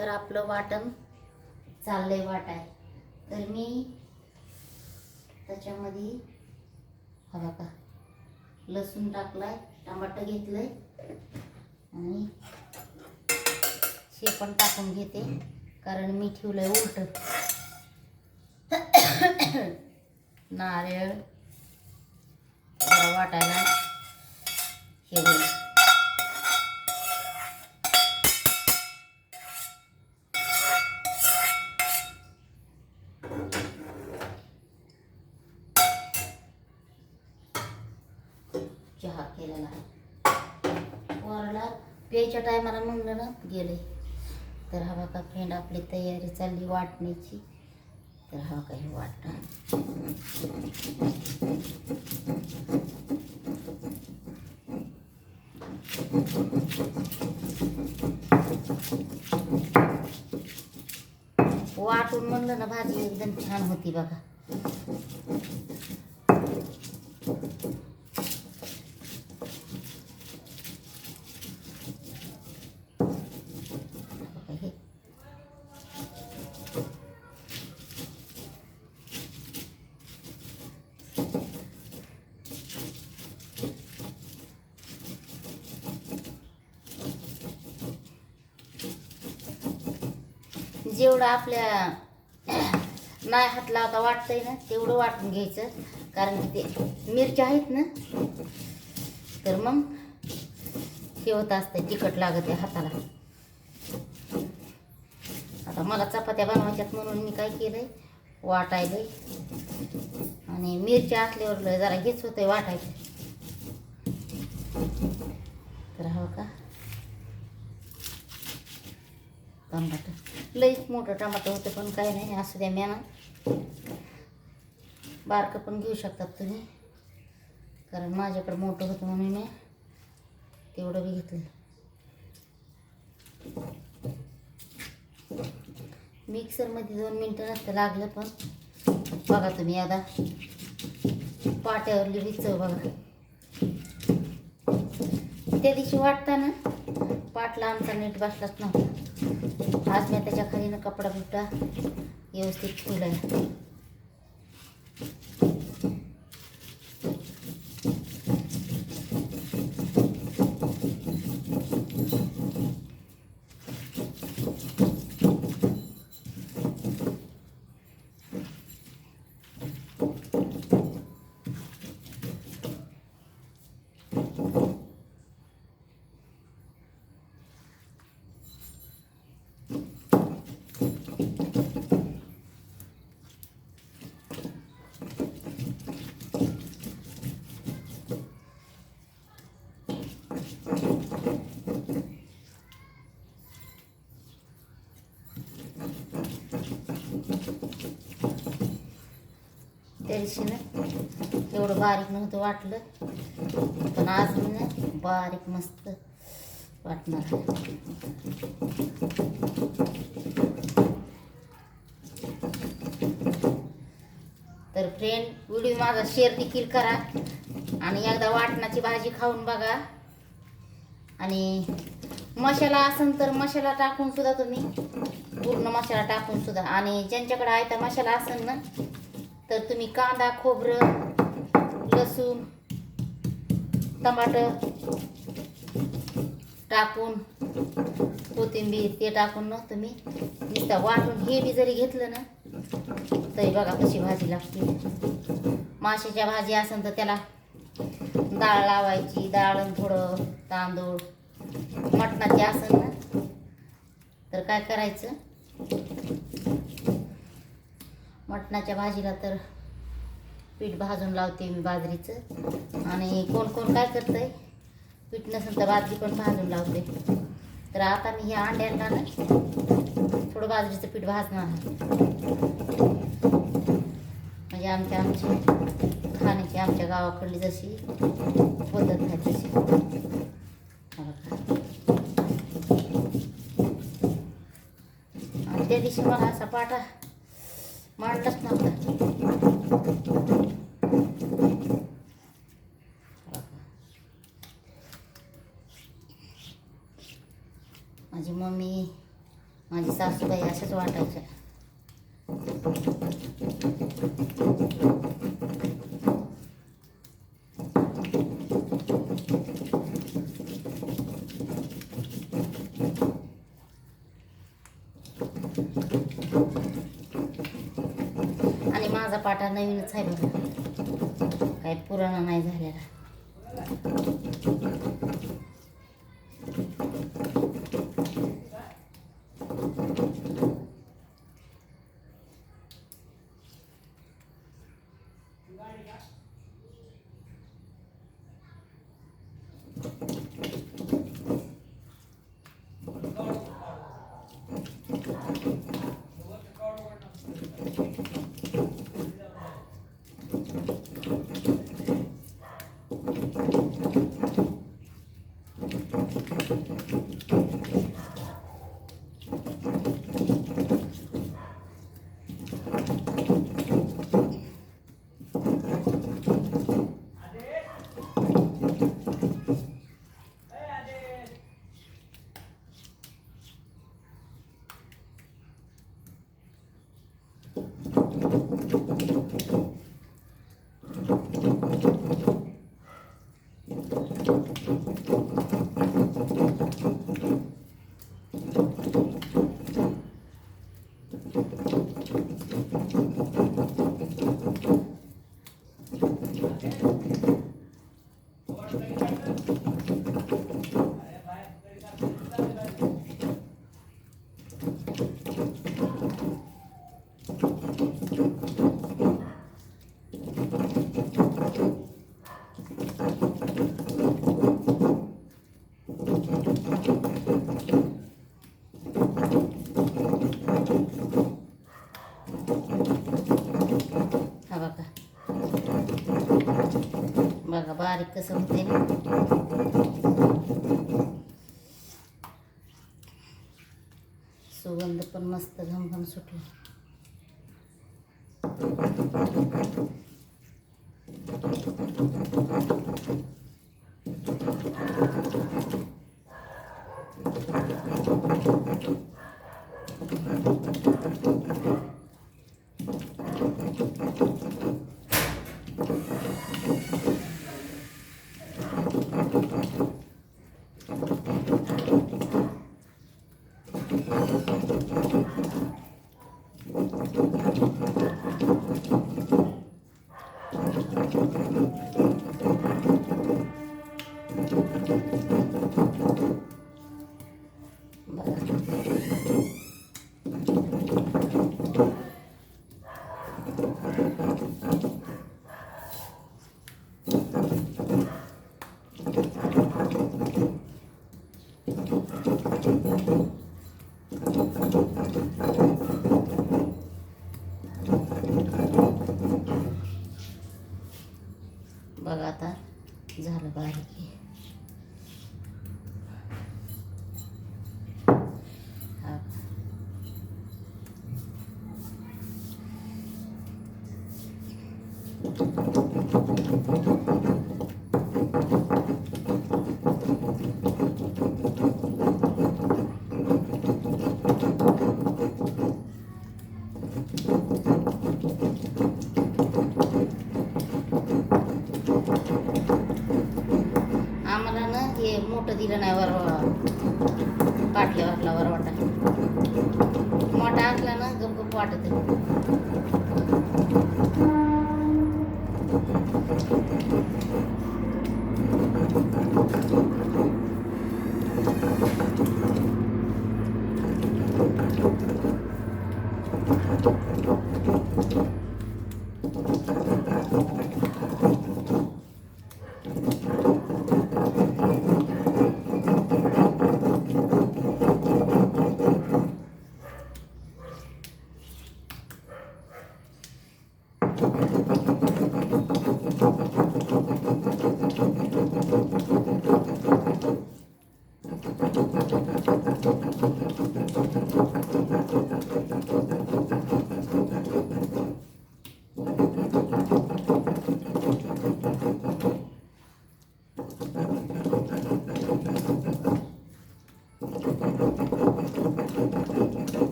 तर आपलं वाटण चाललंय वाटाय. तर मी त्याच्यामध्ये हा बघा लसूण टाकलाय, टमाटर घेतलंय आणि हे पण टाकून घेते कारण मी ठेवलंय उलट. नारळ वाटायला हे होईल. चहा केलेला आहे वरला प्यायच्या टायमाला म्हणलं ना गेले. तर हा बघा फ्रेंड आपली तयारी चालली वाटण्याची. तर हा काही वाटणं वाटून म्हणलं ना भाजी एकदम छान होती बघा. जेवढं आपल्या नाही हात लावता वाटतंय ना तेवढं वाटून घ्यायचं. कारण की ते मिरच्या आहेत ना तर मग हे होत असतं, तिखट लागत आहे हाताला. आता मला चपात्या बनवायच्यात म्हणून मी काय केलंय वाटायलंय. आणि मिरच्या असल्यावर जरा हेच होतंय वाटायचं. तर हा का टमाटर लईच मोठं टमाटर होतं पण काही नाही असं द्या. म्याना बारकं पण घेऊ शकतात तुम्ही कारण माझ्याकडे मोठं होतं म्हणून मी तेवढं बी घेतलं. मिक्सरमध्ये 2 मिनटं नसतं लागलं पण बघा तुम्ही आता पाट्यावरली बी चव बघा. त्या दिवशी वाटताना पाटला आमचा नीट बसलाच नव्हता. आज मी त्याच्या खालीनं कपडा बिपडा व्यवस्थित ठेवलाय. त्या दिवशी ना एवढं बारीक नव्हतं वाटलं पण आज मी ना बारीक मस्त वाटणार. तर फ्रेंड व्हिडिओ माझा शेअर देखील करा आणि एकदा वाटणाची भाजी खाऊन बघा. आणि मसाला असेल तर मसाला टाकून सुद्धा तुम्ही पूर्ण मसाला टाकून सुद्धा. आणि ज्यांच्याकडे आहे तर मसाला असेल ना तर तुम्ही कांदा खोबरं लसूण टमाटर टाकून कोथिंबीर ते टाकून ना तुम्ही नुसतं वाटून हे बी जरी घेतलं ना तरी बघा कशी भाजी लागते. माशाच्या भाजी असेल तर त्याला डाळ लावायची, डाळ थोडं तांदूळ. मटणाची असेल ना तर काय करायचं मटणाच्या भाजीला तर पीठ भाजून लावते मी बाजरीचं. आणि कोण कोण काय करतंय पीठ नसेल तर बाजरी पण भाजून लावते. तर आता मी ह्या अंड्यांना ना थोडं बाजरीचं पीठ भाजणार म्हणजे आमची खाण्याची आमच्या गावाकडली जशी पद्धत आहे तशी. आणि त्या दिवशी मला असा पाटा मांडलाच नव्हता. माझी मम्मी माझी सासूबाई अशाच वाटायच्या. आणि माझा पाटा नवीनच आहे बघा, काही पुराणा नाही झालेला. बघा बारीक कसं होते ना. सुगंध पण मस्त घमघम सुटला. बघा आता झालं बारीक. आम्हाला ना हे मोठं दिलं नाही पाटल्यावरला वरवाटा. मोठा असला ना गप वाटत.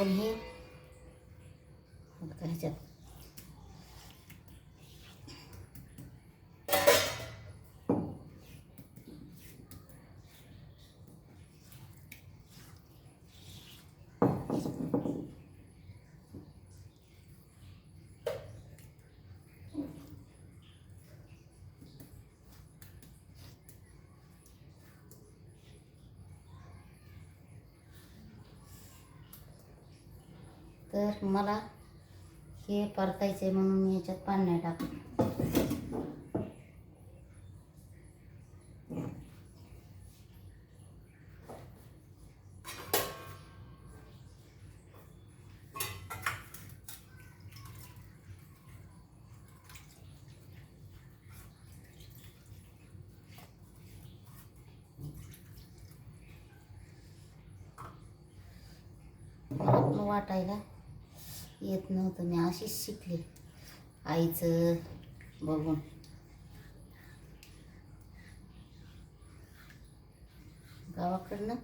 आपण हे ह्याच्यात तर मला हे परतायचे म्हणून मी ह्याच्यात पाणी नाही टाकत. मला पण वाटायला येत नव्हतं, मी अशीच शिकले आईचं बघून. गावाकडनं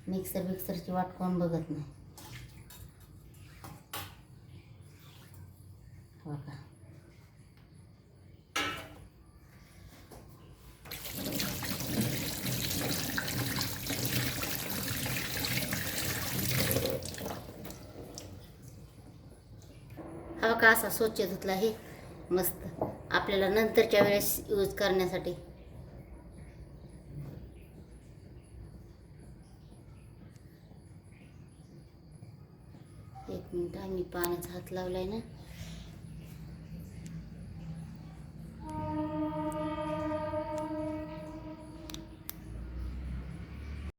मिक्सरची वाट कोण बघत नाही. हो का. हा का असा स्वच्छ धुतला आहे मस्त, आपल्याला नंतरच्या वेळेस यूज करण्यासाठी. एक मिनिट, आम्ही पाण्याचा हात लावलाय ना.